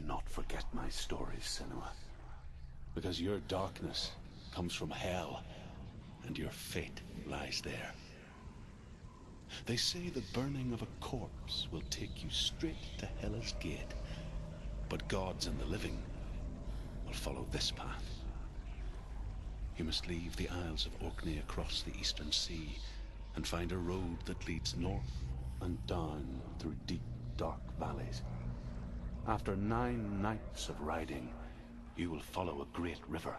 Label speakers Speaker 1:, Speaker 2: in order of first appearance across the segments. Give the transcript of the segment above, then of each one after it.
Speaker 1: not forget my stories, Senua. Because your darkness comes from hell, and your fate lies there. They say the burning of a corpse will take you straight to Hela's gate, but gods and the living will follow this path. You must leave the Isles of Orkney across the eastern sea and find a road that leads north and down through deep, dark valleys. After 9 nights of riding, you will follow a great river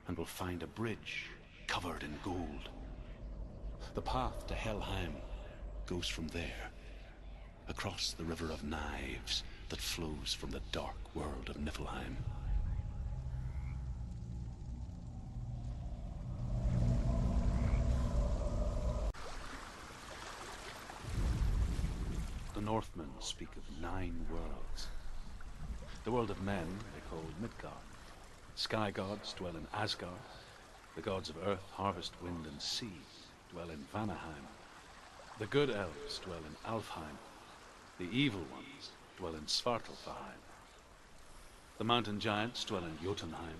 Speaker 1: and will find a bridge covered in gold. The path to Helheim goes from there, across the river of knives that flows from the dark world of Niflheim. The Northmen speak of 9 worlds. The world of men they call Midgard. Sky gods dwell in Asgard. The gods of earth, harvest, wind, and sea dwell in Vanaheim. The good elves dwell in Alfheim. The evil ones dwell in Svartalfheim. The mountain giants dwell in Jotunheim.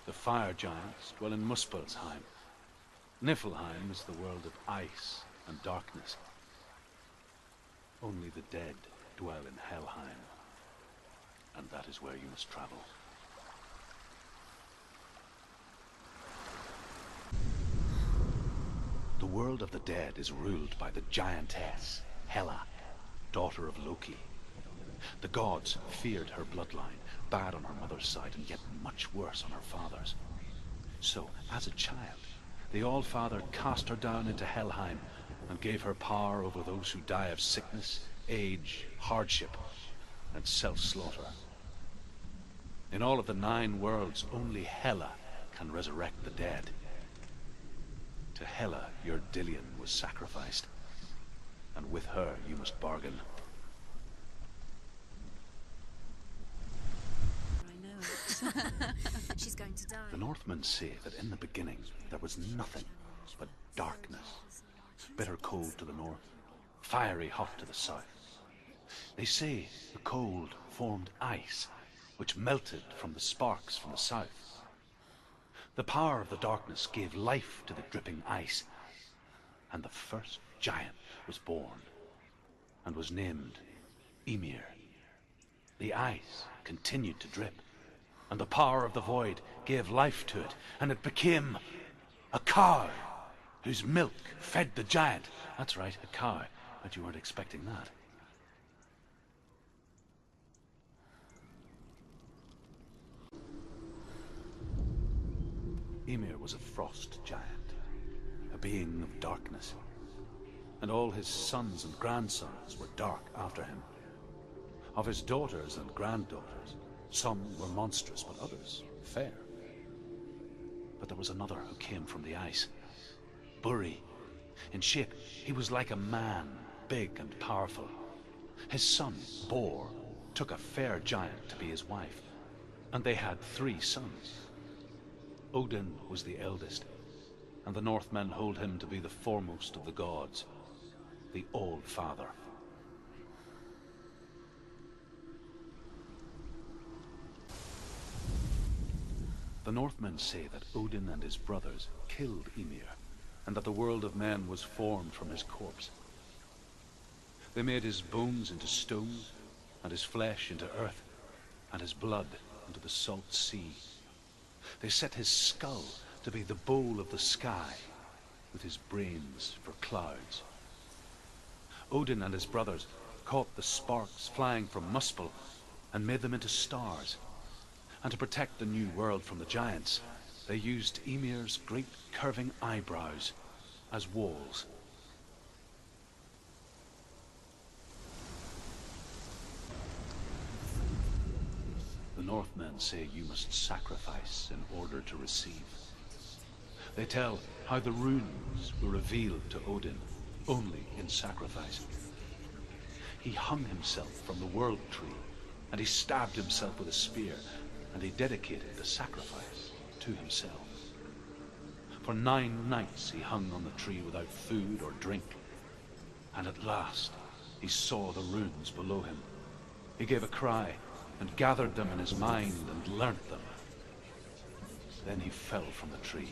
Speaker 1: The fire giants dwell in Muspelheim. Niflheim is the world of ice and darkness. Only the dead dwell in Helheim, and that is where you must travel. The world of the dead is ruled by the giantess, Hela, daughter of Loki. The gods feared her bloodline, bad on her mother's side and yet much worse on her father's. So, as a child, the All-Father cast her down into Helheim and gave her power over those who die of sickness, age, hardship, and self-slaughter. In all of the 9 worlds, only Hela can resurrect the dead. To Hela, your Dillion was sacrificed, and with her you must bargain.
Speaker 2: I know it. She's going to die.
Speaker 1: The Northmen say that in the beginning there was nothing but darkness. Bitter cold to the north, fiery hot to the south. They say the cold formed ice, which melted from the sparks from the south. The power of the darkness gave life to the dripping ice, and the first giant was born, and was named Ymir. The ice continued to drip, and the power of the void gave life to it, and it became a cow, whose milk fed the giant. That's right, a cow. But you weren't expecting that. Ymir was a frost giant, a being of darkness, and all his sons and grandsons were dark after him. Of his daughters and granddaughters, some were monstrous, but others fair. But there was another who came from the ice. Buri. In shape, he was like a man, big and powerful. His son, Bor, took a fair giant to be his wife, and they had 3 sons. Odin was the eldest, and the Northmen hold him to be the foremost of the gods, the All-Father. The Northmen say that Odin and his brothers killed Ymir, and that the world of men was formed from his corpse. They made his bones into stone, and his flesh into earth, and his blood into the salt sea. They set his skull to be the bowl of the sky, with his brains for clouds. Odin and his brothers caught the sparks flying from Muspel and made them into stars. And to protect the new world from the giants, they used Ymir's great curving eyebrows as walls. The Northmen say you must sacrifice in order to receive. They tell how the runes were revealed to Odin only in sacrifice. He hung himself from the world tree, and he stabbed himself with a spear, and he dedicated the sacrifice to himself. For 9 nights he hung on the tree without food or drink, and at last he saw the runes below him. He gave a cry, and gathered them in his mind and learnt them. Then he fell from the tree.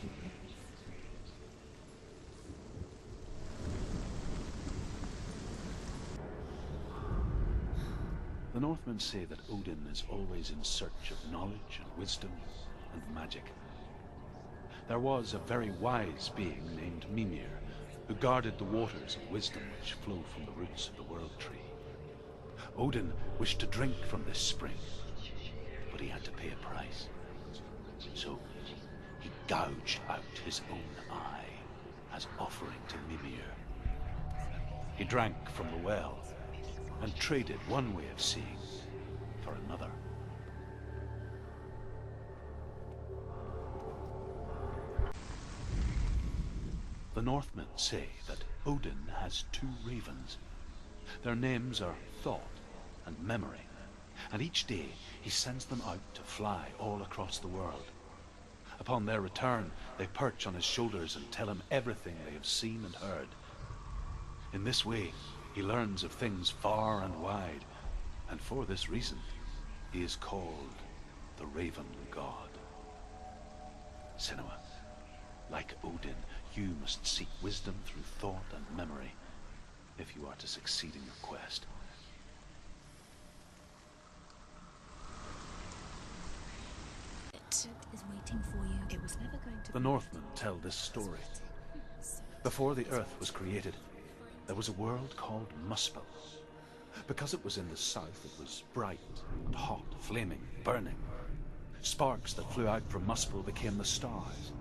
Speaker 1: The Northmen say that Odin is always in search of knowledge and wisdom and magic. There was a very wise being named Mimir, who guarded the waters of wisdom which flow from the roots of the World Tree. Odin wished to drink from this spring, but he had to pay a price. So he gouged out his own eye as offering to Mimir. He drank from the well and traded one way of seeing for another. The Northmen say that Odin has two ravens. Their names are Thought and Memory, and each day he sends them out to fly all across the world. Upon their return, they perch on his shoulders and tell him everything they have seen and heard. In this way, he learns of things far and wide, and for this reason, he is called the Raven God. Senua, like Odin, you must seek wisdom through thought and memory if you are to succeed in your quest.
Speaker 2: It is waiting for you. It was never going to.
Speaker 1: The Northmen tell this story. Before the earth was created, there was a world called Muspel. Because it was in the south, it was bright and hot, flaming, burning. Sparks that flew out from Muspel became the stars.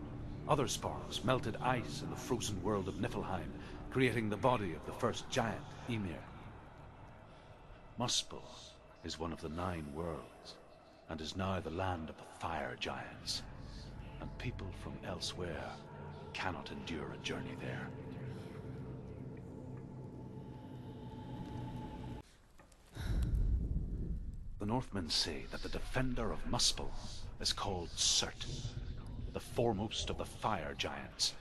Speaker 1: Other sparks melted ice in the frozen world of Niflheim, creating the body of the first giant, Ymir. Muspel is one of the 9 worlds, and is now the land of the fire giants, and people from elsewhere cannot endure a journey there. The Northmen say that the defender of Muspel is called Surt, the foremost of the fire giants.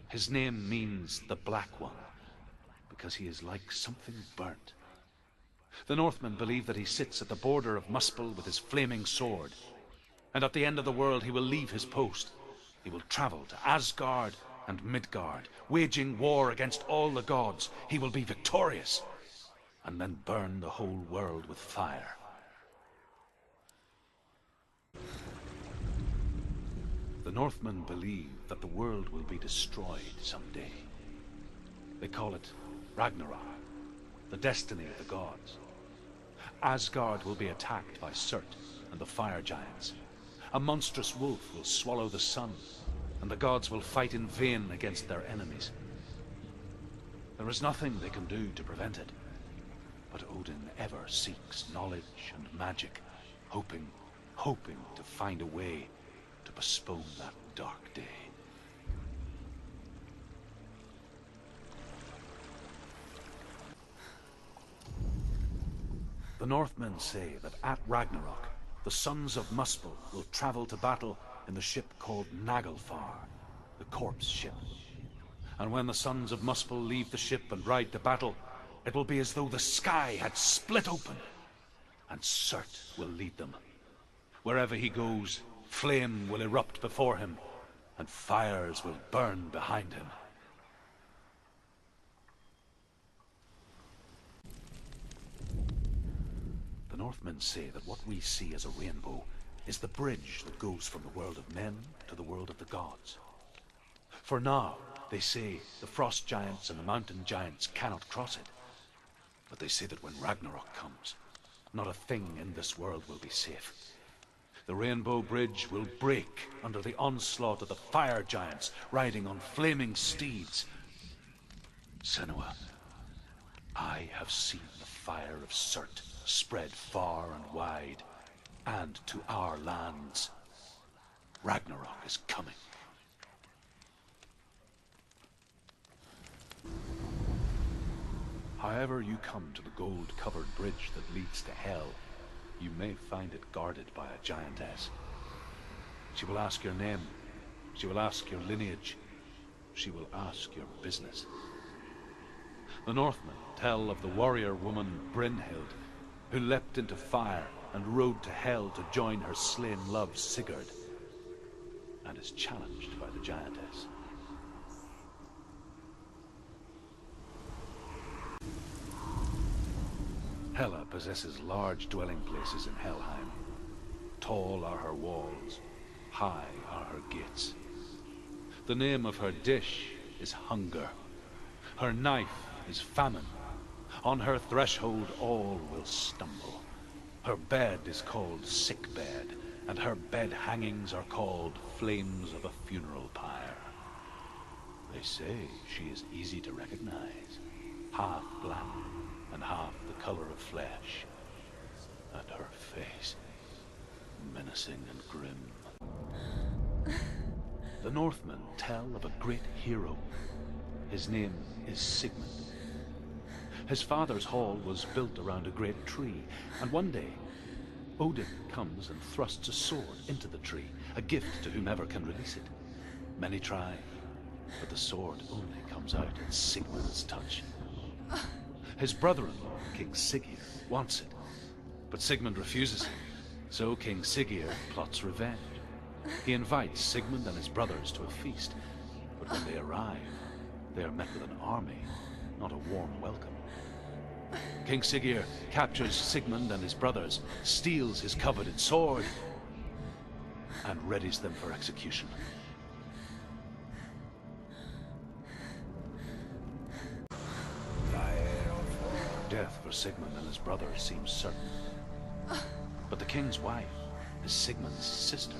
Speaker 1: His name means the Black One, because he is like something burnt. The Northmen believe that he sits at the border of Muspel with his flaming sword, and at the end of the world he will leave his post. He will travel to Asgard and Midgard, waging war against all the gods. He will be victorious, and then burn the whole world with fire. The Northmen believe that the world will be destroyed someday. They call it Ragnarok, the destiny of the gods. Asgard will be attacked by Surt and the fire giants. A monstrous wolf will swallow the sun, and the gods will fight in vain against their enemies. There is nothing they can do to prevent it, but Odin ever seeks knowledge and magic, hoping to find a way to postpone that dark day. The Northmen say that at Ragnarok, the sons of Muspel will travel to battle in the ship called Naglfar, the corpse ship. And when the sons of Muspel leave the ship and ride to battle, it will be as though the sky had split open, and Surt will lead them. Wherever he goes, flame will erupt before him, and fires will burn behind him. The Northmen say that what we see as a rainbow is the bridge that goes from the world of men to the world of the gods. For now, they say, the frost giants and the mountain giants cannot cross it. But they say that when Ragnarok comes, not a thing in this world will be safe. The Rainbow Bridge will break under the onslaught of the fire giants riding on flaming steeds. Senua, I have seen the fire of Surt spread far and wide, and to our lands. Ragnarok is coming. However you come to the gold-covered bridge that leads to Hell, you may find it guarded by a giantess. She will ask your name. She will ask your lineage. She will ask your business. The Northmen tell of the warrior woman Brynhild, who leapt into fire and rode to Hell to join her slain love Sigurd, and is challenged by the giantess. Hela possesses large dwelling places in Helheim. Tall are her walls, high are her gates. The name of her dish is hunger. Her knife is famine. On her threshold all will stumble. Her bed is called sick bed, and her bed hangings are called flames of a funeral pyre. They say she is easy to recognize, half black and half the color of flesh, and her face menacing and grim. The Northmen tell of a great hero. His name is Sigmund. His father's hall was built around a great tree, and one day Odin comes and thrusts a sword into the tree, a gift to whomever can release it. Many try, but the sword only comes out at Sigmund's touch. His brother-in-law, King Siggeir, wants it, but Sigmund refuses it, so King Siggeir plots revenge. He invites Sigmund and his brothers to a feast, but when they arrive, they are met with an army, not a warm welcome. King Siggeir captures Sigmund and his brothers, steals his coveted sword, and readies them for execution. Death for Sigmund and his brothers seems certain. But the king's wife is Sigmund's sister,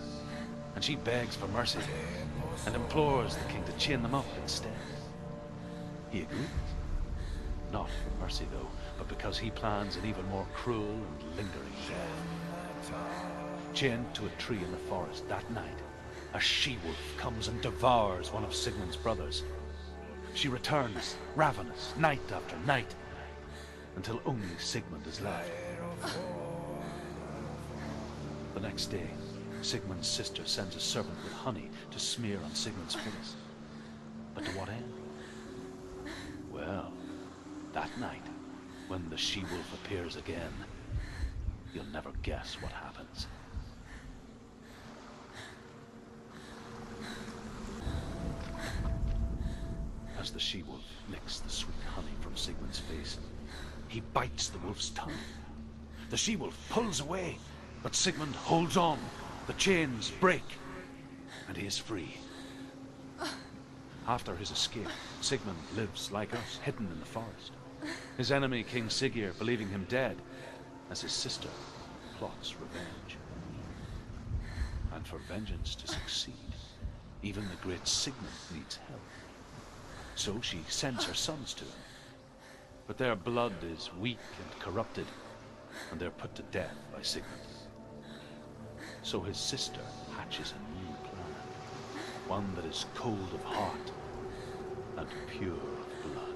Speaker 1: and she begs for mercy and implores the king to chain them up instead. He agrees. Not for mercy, though, but because he plans an even more cruel and lingering death. Chained to a tree in the forest that night, a she-wolf comes and devours one of Sigmund's brothers. She returns, ravenous, night after night, until only Sigmund is left. The next day, Sigmund's sister sends a servant with honey to smear on Sigmund's face. But to what end? Well, that night, when the she-wolf appears again, you'll never guess what happens. As the she-wolf licks the sweet honey from Sigmund's face, he bites the wolf's tongue. The she-wolf pulls away, but Sigmund holds on. The chains break, and he is free. After his escape, Sigmund lives like us, hidden in the forest. His enemy, King Siggeir, believing him dead, as his sister plots revenge. And for vengeance to succeed, even the great Sigmund needs help. So she sends her sons to him. But their blood is weak and corrupted, and they're put to death by Sigmund. So his sister hatches a new plan, one that is cold of heart and pure of blood.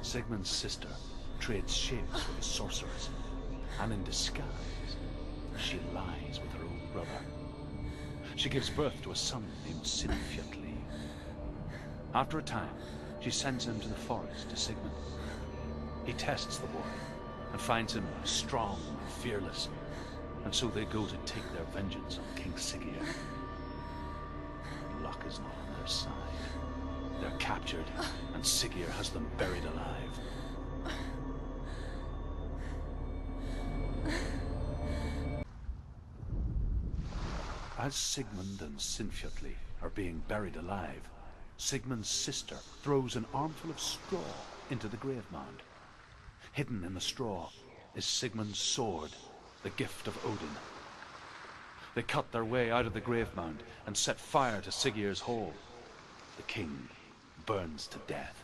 Speaker 1: Sigmund's sister trades shapes with a sorceress, and in disguise, she lies with her own brother. She gives birth to a son named Sinfjotli. After a time, she sends him to the forest to Sigmund. He tests the boy and finds him strong and fearless, and so they go to take their vengeance on King Siggeir. Luck is not on their side. They're captured, and Siggeir has them buried alive. As Sigmund and Sinfjotli are being buried alive, Sigmund's sister throws an armful of straw into the grave mound. Hidden in the straw is Sigmund's sword, the gift of Odin. They cut their way out of the grave mound and set fire to Siggeir's hall. The king burns to death.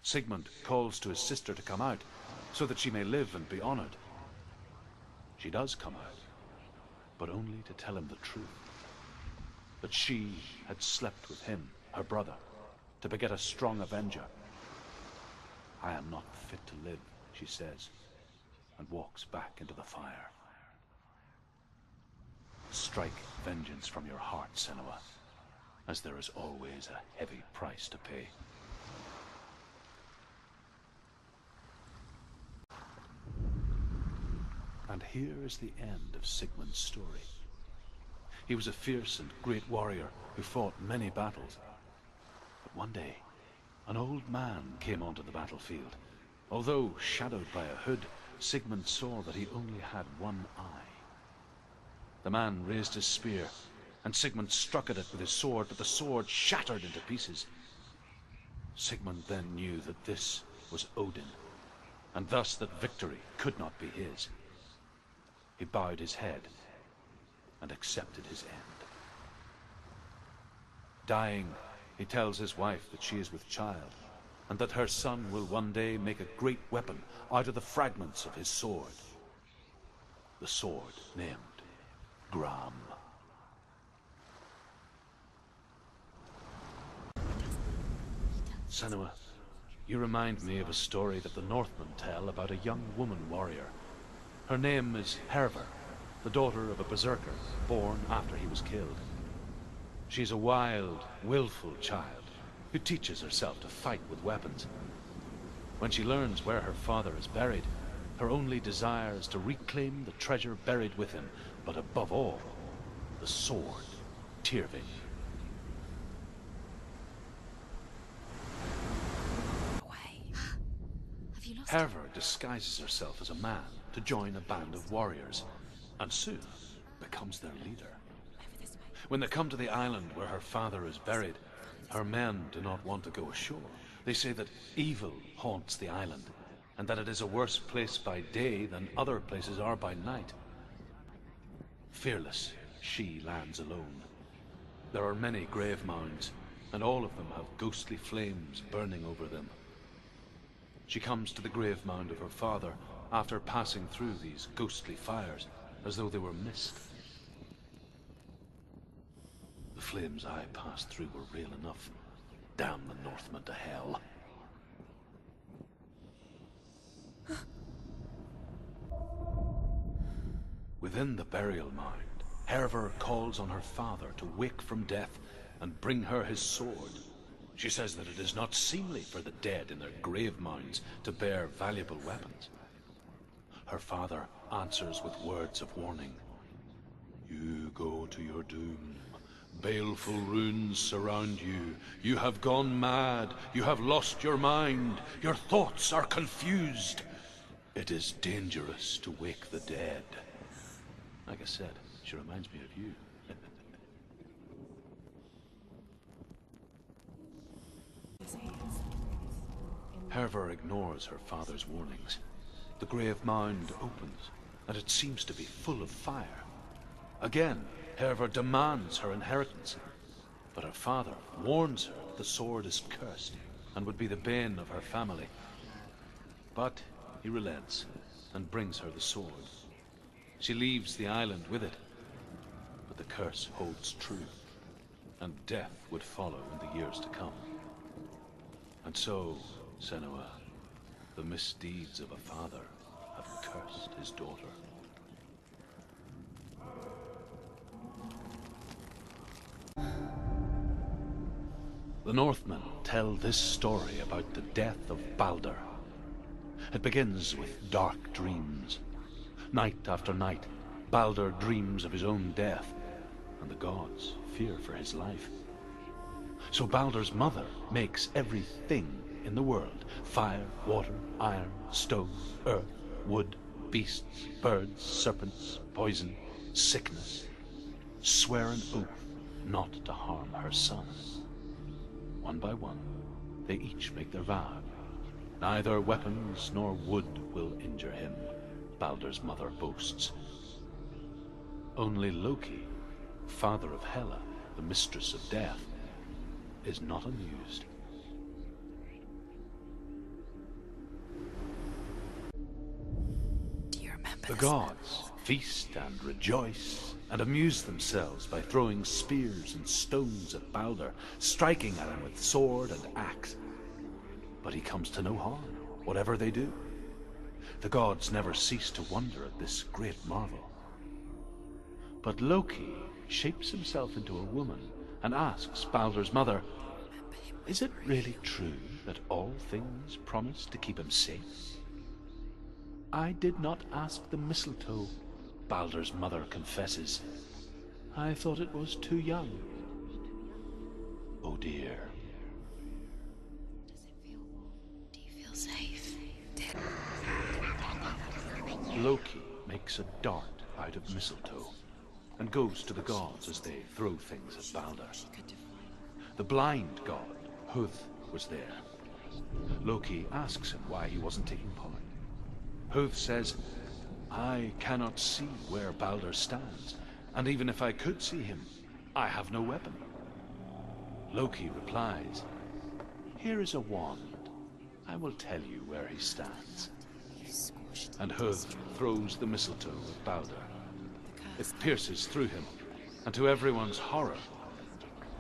Speaker 1: Sigmund calls to his sister to come out so that she may live and be honored. She does come out, but only to tell him the truth. That she had slept with him, her brother, to beget a strong avenger. I am not fit to live, she says, and walks back into the fire. Strike vengeance from your heart, Senua. as there is always a heavy price to pay. And here is the end of Sigmund's story. He was a fierce and great warrior who fought many battles. But one day, an old man came onto the battlefield. Although shadowed by a hood, Sigmund saw that he only had one eye. The man raised his spear, and Sigmund struck at it with his sword, but the sword shattered into pieces. Sigmund then knew that this was Odin, and thus that victory could not be his. He bowed his head and accepted his end. Dying, he tells his wife that she is with child, and that her son will one day make a great weapon out of the fragments of his sword. The sword named Gram. Senua, you remind me of a story that the Northmen tell about a young woman warrior. Her name is Hervor, the daughter of a berserker born after he was killed. She's a wild, willful child who teaches herself to fight with weapons. When she learns where her father is buried, her only desire is to reclaim the treasure buried with him, but above all, the sword, Tyrving. Hervor disguises herself as a man to join a band of warriors, and soon becomes their leader. When they come to the island where her father is buried, her men do not want to go ashore. They say that evil haunts the island, and that it is a worse place by day than other places are by night. Fearless, she lands alone. There are many grave mounds, and all of them have ghostly flames burning over them. She comes to the grave mound of her father after passing through these ghostly fires, as though they were mist. The flames I passed through were real enough. Damn the Northmen to hell. Within the burial mound, Hervor calls on her father to wake from death and bring her his sword. She says that it is not seemly for the dead in their grave mounds to bear valuable weapons. Her father answers with words of warning. You go to your doom. Baleful runes surround you. You have gone mad. You have lost your mind. Your thoughts are confused. It is dangerous to wake the dead. Like I said, she reminds me of you. Hervor ignores her father's warnings. The grave mound opens, and it seems to be full of fire. Again, Hervor demands her inheritance, but her father warns her that the sword is cursed and would be the bane of her family. But he relents and brings her the sword. She leaves the island with it, but the curse holds true, and death would follow in the years to come. And so, Senua, the misdeeds of a father have cursed his daughter. The Northmen tell this story about the death of Baldur. It begins with dark dreams. Night after night, Baldur dreams of his own death, and the gods fear for his life. So Baldur's mother makes everything in the world, fire, water, iron, stone, earth, wood, beasts, birds, serpents, poison, sickness, swear an oath not to harm her son. One by one, they each make their vow. Neither weapons nor wood will injure him, Baldur's mother boasts. Only Loki, father of Hela, the mistress of death, is not amused.
Speaker 2: Do you remember
Speaker 1: The gods feast and rejoice and amuse themselves by throwing spears and stones at Baldur, striking at him with sword and axe. But he comes to no harm, whatever they do. The gods never cease to wonder at this great marvel. But Loki shapes himself into a woman and asks Baldur's mother, "Is it really true that all things promise to keep him safe?" "I did not ask the mistletoe," Baldur's mother confesses. "I thought it was too young." Oh dear.
Speaker 2: Does it feel warm? Do you feel safe?
Speaker 1: Loki makes a dart out of mistletoe and goes to the gods as they throw things at Baldur. The blind god, ℒℴνℯ, was there. Loki asks him why he wasn't taking part. ℒℴνℯ says, "I cannot see where Baldur stands, and even if I could see him, I have no weapon." Loki replies, "Here is a wand. I will tell you where he stands." And ℒℴνℯ throws the mistletoe at Baldur. It pierces through him, and to everyone's horror,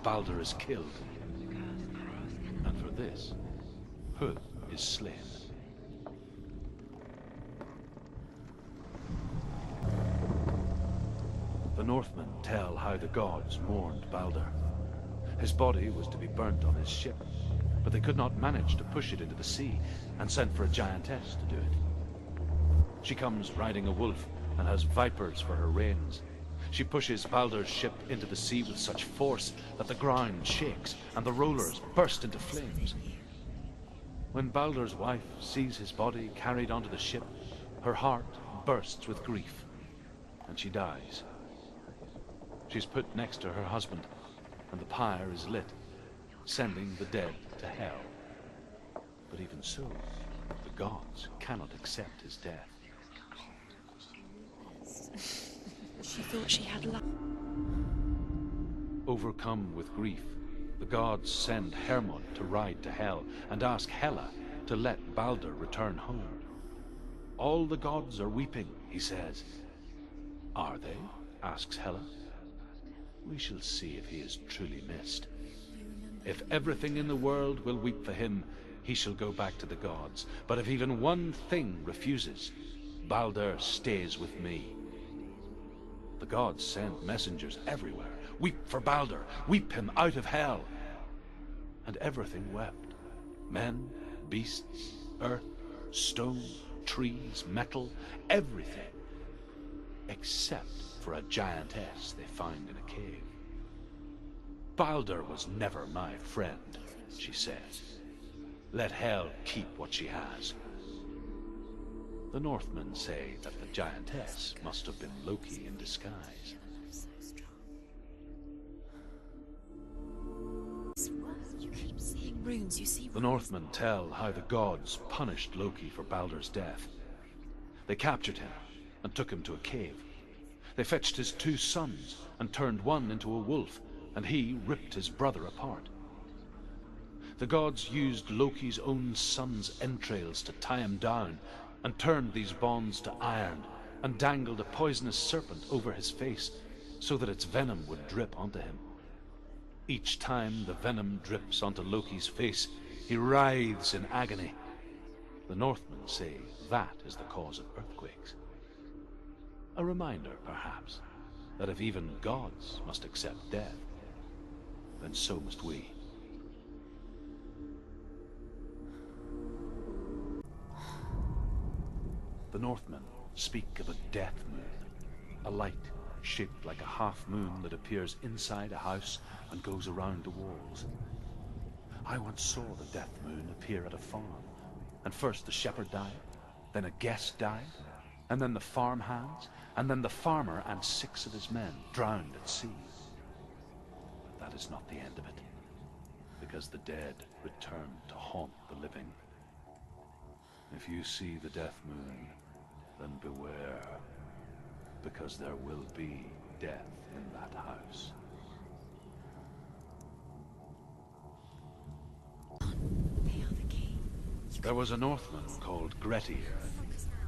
Speaker 1: Baldur is killed. And for this, ℏ is slain. The Northmen tell how the gods mourned Baldur. His body was to be burnt on his ship, but they could not manage to push it into the sea, and sent for a giantess to do it. She comes riding a wolf and has vipers for her reins. She pushes Baldur's ship into the sea with such force that the ground shakes and the rollers burst into flames. When Baldur's wife sees his body carried onto the ship, her heart bursts with grief, and she dies. She's put next to her husband, and the pyre is lit, sending the dead to hell. But even so, the gods cannot accept his death.
Speaker 2: She thought she had luck.
Speaker 1: Overcome with grief, the gods send Hermod to ride to hell and ask Hela to let Baldur return home. "All the gods are weeping," he says. "Are they?" asks Hela. "We shall see if he is truly missed. If everything in the world will weep for him, he shall go back to the gods. But if even one thing refuses, Baldur stays with me." The gods send messengers everywhere. "Weep for Baldur! Weep him out of hell!" And everything wept. Men, beasts, earth, stone, trees, metal, everything. Except for a giantess they find in a cave. "Baldur was never my friend," she says. "Let hell keep what she has." The Northmen say that the giantess must have been Loki in disguise.
Speaker 2: You keep seeing runes, you see.
Speaker 1: The Northmen tell how the gods punished Loki for Baldur's death. They captured him and took him to a cave. They fetched his 2 sons and turned one into a wolf, and he ripped his brother apart. The gods used Loki's own son's entrails to tie him down, and turned these bonds to iron, and dangled a poisonous serpent over his face, so that its venom would drip onto him. Each time the venom drips onto Loki's face, he writhes in agony. The Northmen say that is the cause of earthquakes. A reminder, perhaps, that if even gods must accept death, then so must we. The Northmen speak of a death moon, a light shaped like a half moon that appears inside a house and goes around the walls. I once saw the death moon appear at a farm, and first the shepherd died, then a guest died, and then the farmhands, and then the farmer and 6 of his men drowned at sea. But that is not the end of it, because the dead return to haunt the living. If you see the death moon, then beware, because there will be death in that house.
Speaker 2: They are the key.
Speaker 1: There was a Northman called Grettir,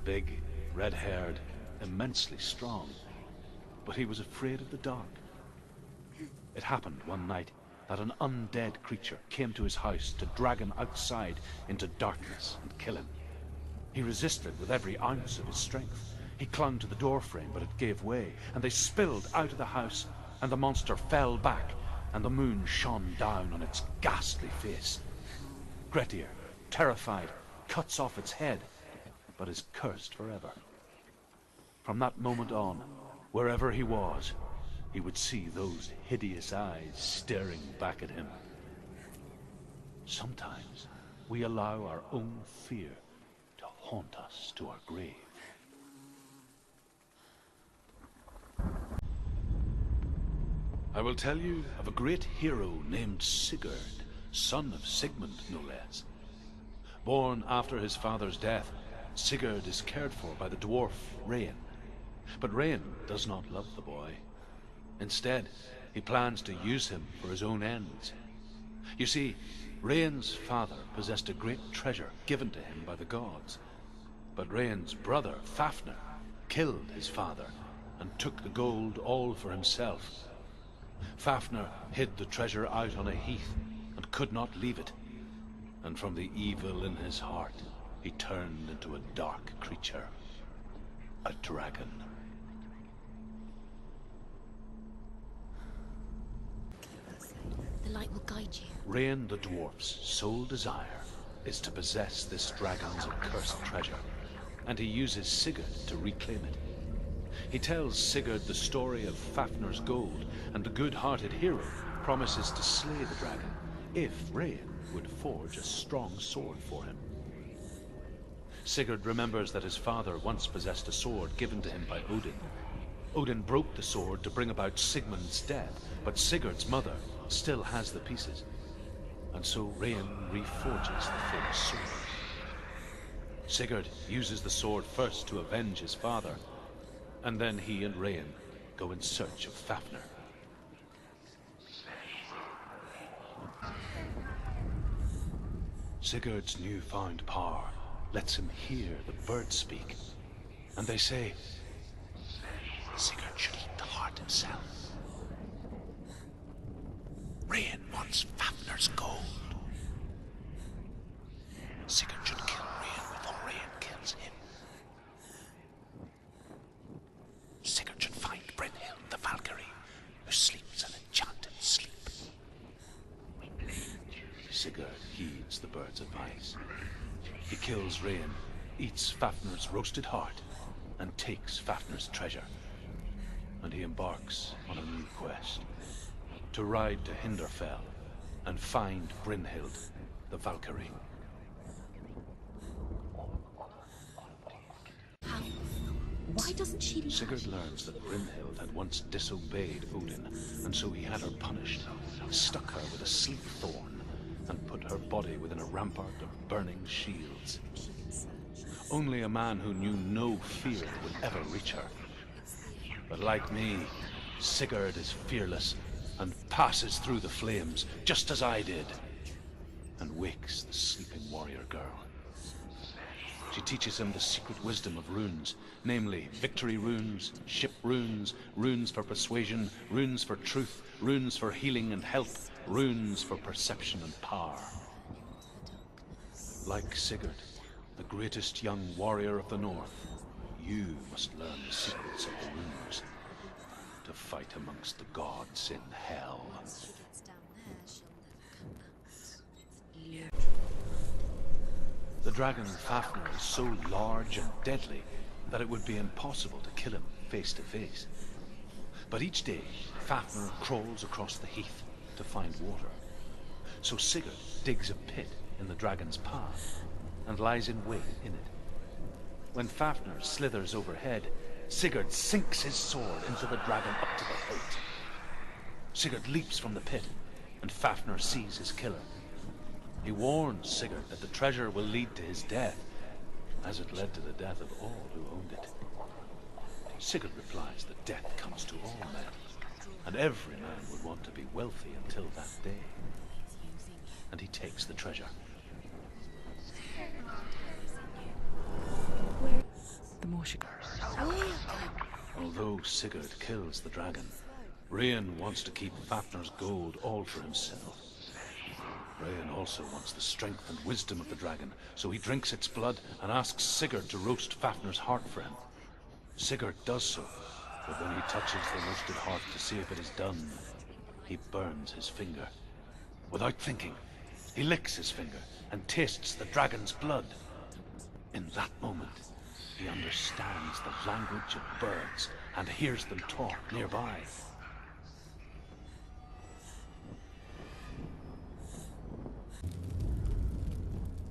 Speaker 1: big, red-haired, immensely strong, but he was afraid of the dark. It happened one night that an undead creature came to his house to drag him outside into darkness and kill him. He resisted with every ounce of his strength. He clung to the doorframe, but it gave way, and they spilled out of the house, and the monster fell back, and the moon shone down on its ghastly face. Grettir, terrified, cuts off its head, but is cursed forever. From that moment on, wherever he was, he would see those hideous eyes staring back at him. Sometimes we allow our own fear to haunt us to our grave. I will tell you of a great hero named Sigurd, son of Sigmund, no less. Born after his father's death, Sigurd is cared for by the dwarf Regin. But Regin does not love the boy. Instead, he plans to use him for his own ends. You see, Regin's father possessed a great treasure given to him by the gods. But Regin's brother, Fafnir, killed his father and took the gold all for himself. Fafnir hid the treasure out on a heath and could not leave it. And from the evil in his heart, he turned into a dark creature, a dragon.
Speaker 2: The light will guide you.
Speaker 1: Regin the dwarf's sole desire is to possess this dragon's accursed treasure, and he uses Sigurd to reclaim it. He tells Sigurd the story of Fafnir's gold, and the good-hearted hero promises to slay the dragon if Regin would forge a strong sword for him. Sigurd remembers that his father once possessed a sword given to him by Odin. Odin broke the sword to bring about Sigmund's death, but Sigurd's mother still has the pieces, and so Regin reforges the famous sword. Sigurd uses the sword first to avenge his father, and then he and Regin go in search of Fafnir. Sigurd's newfound power lets him hear the birds speak, and they say, Sigurd should eat the heart himself. Regin wants Fafnir's gold. Sigurd should kill Regin before Regin kills him. Sigurd should find Brynhild the Valkyrie, who sleeps an enchanted sleep. Sigurd heeds the bird's advice. He kills Regin, eats Fafnir's roasted heart, and takes Fafnir's treasure. And he embarks on a new quest, to ride to Hinderfell and find Brynhild the Valkyrie.
Speaker 2: How? Why doesn't she lie?
Speaker 1: Sigurd learns that Brynhild had once disobeyed Odin, and so he had her punished, stuck her with a sleep thorn, and put her body within a rampart of burning shields. Only a man who knew no fear would ever reach her. But like me, Sigurd is fearless and passes through the flames, just as I did, and wakes the sleeping warrior girl. She teaches him the secret wisdom of runes, namely victory runes, ship runes, runes for persuasion, runes for truth, runes for healing and health, runes for perception and power. Like Sigurd, the greatest young warrior of the North, you must learn the secrets of the runes to fight amongst the gods in hell.
Speaker 2: Once she gets down there, she'll never come back.
Speaker 1: The dragon Fafnir is so large and deadly that it would be impossible to kill him face to face. But each day, Fafnir crawls across the heath to find water. So Sigurd digs a pit in the dragon's path and lies in wait in it. When Fafnir slithers overhead, Sigurd sinks his sword into the dragon up to the hilt. Sigurd leaps from the pit, and Fafnir sees his killer. He warns Sigurd that the treasure will lead to his death, as it led to the death of all who owned it. Sigurd replies that death comes to all men, and every man would want to be wealthy until that day. And he takes the treasure.
Speaker 3: The more she goes.
Speaker 1: Although Sigurd kills the dragon, Regin wants to keep Fafnir's gold all for himself. Regin also wants the strength and wisdom of the dragon, so he drinks its blood and asks Sigurd to roast Fafnir's heart for him. Sigurd does so, but when he touches the roasted heart to see if it is done, he burns his finger. Without thinking, he licks his finger and tastes the dragon's blood. In that moment, he understands the language of birds and hears them talk nearby.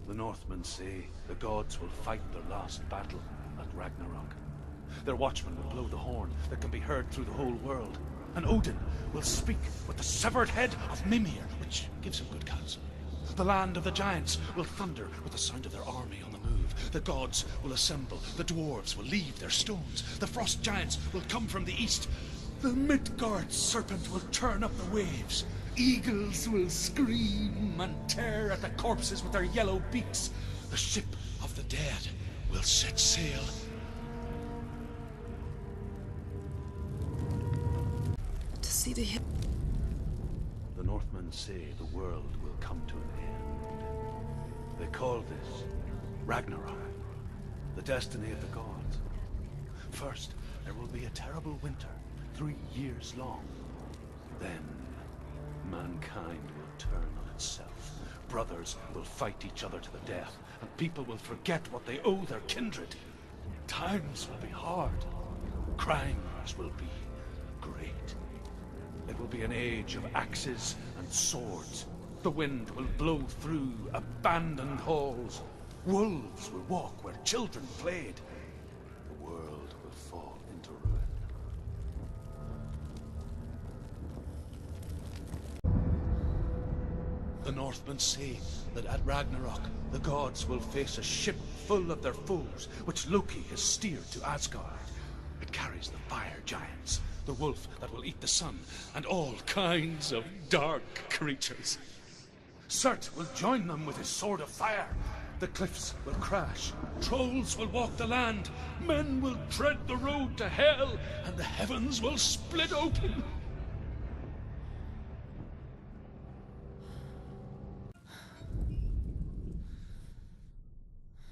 Speaker 1: The Northmen say the gods will fight their last battle at Ragnarok. Their watchmen will blow the horn that can be heard through the whole world. And Odin will speak with the severed head of Mimir, which gives him good counsel. The land of the giants will thunder with the sound of their army on the move. The gods will assemble. The dwarves will leave their stones. The frost giants will come from the east. The Midgard serpent will turn up the waves. Eagles will scream and tear at the corpses with their yellow beaks. The ship of the dead will set sail.
Speaker 2: To see the
Speaker 1: The Northmen say the world will come to an end. They call this Ragnarok, the destiny of the gods. First, there will be a terrible winter, 3 years long. Then, mankind will turn on itself. Brothers will fight each other to the death, and people will forget what they owe their kindred. Times will be hard. Crimes will be great. It will be an age of axes and swords. The wind will blow through abandoned halls. Wolves will walk where children played. The world will fall into ruin. The Northmen say that at Ragnarok, the gods will face a ship full of their foes, which Loki has steered to Asgard. It carries the fire giants, the wolf that will eat the sun, and all kinds of dark creatures. Surt will join them with his sword of fire. The cliffs will crash, trolls will walk the land, men will tread the road to hell, and the heavens will split open.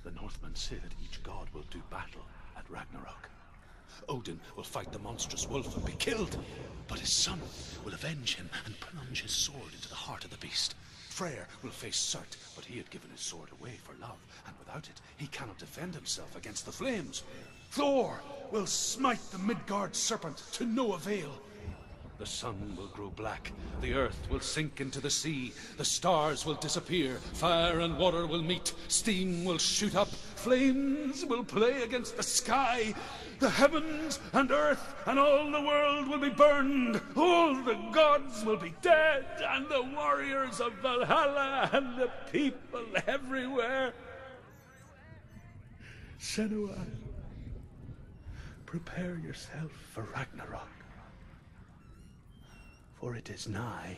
Speaker 1: The Northmen say that each god will do battle at Ragnarok. Odin will fight the monstrous wolf and be killed, but his son will avenge him and plunge his sword into the heart of the beast. Freyr will face Surt, but he had given his sword away for love, and without it, he cannot defend himself against the flames. Thor will smite the Midgard serpent to no avail. The sun will grow black, the earth will sink into the sea, the stars will disappear, fire and water will meet, steam will shoot up, flames will play against the sky, the heavens and earth and all the world will be burned, all the gods will be dead, and the warriors of Valhalla and the people everywhere. Senua, prepare yourself for Ragnarok. For it is nigh.